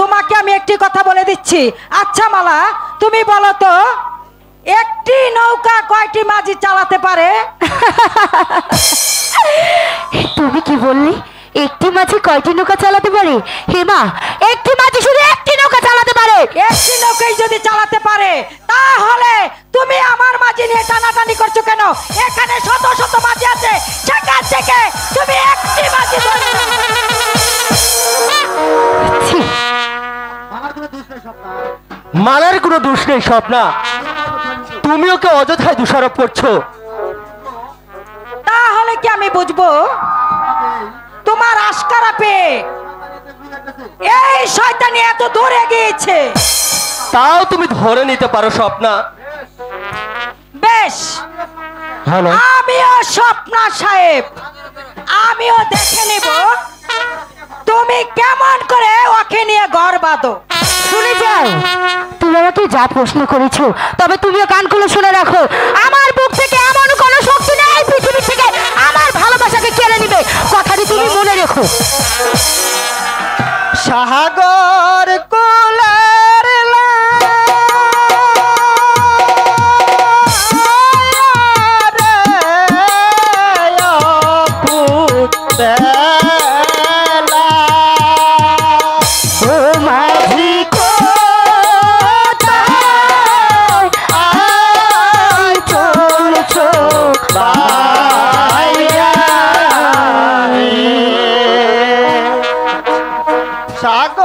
তোমাকে আমি একটি কথা বলে দিচ্ছি। আচ্ছা মালা, তুমি বলো তো একটি নৌকা কয়টি মাঝি চালাতে পারে? তুমি কি বললি? একটি মাঝি কয়টি নৌকা চালাতে পারে? হে মা, একটি মাঝি শুধু একটি নৌকা চালাতে পারে। একটি নৌকাই যদি চালাতে পারে তাহলে তুমি আমার মাঝি নিয়ে টানাটানি করছো কেন? এখানে শত শত মাঝি আছে, সেখান থেকে তুমি একটি মাঝি ধরে নাও। মালার কোনো দোষ নেই স্বপ্না, তুমি ওকে অযথায় দোষারোপ করছো। তাহলে কি আমি বুঝবো তোমার আশকারা পেয়ে এই শয়তানি এত দূরে গিয়েছে? তাও তুমি ধরে নিতে পারো স্বপ্না। বেশ, হ্যালো, আমিও স্বপ্না সাহেব, আমিও দেখে নেব তুমি কেমন করে ওকে নিয়ে ঘর বাঁধো। শুনে যাও, তুমি আমাকে যা প্রশ্ন করেছো, তবে তুমিও কান খুলে শুনে রাখো, আমার বুক থেকে এমন কোনো শক্তি নেই পৃথিবী থেকে আমার ভালোবাসাকে কেড়ে নিবে। কথাটি তুমি মনে রেখো। সাগর কোলার সাগর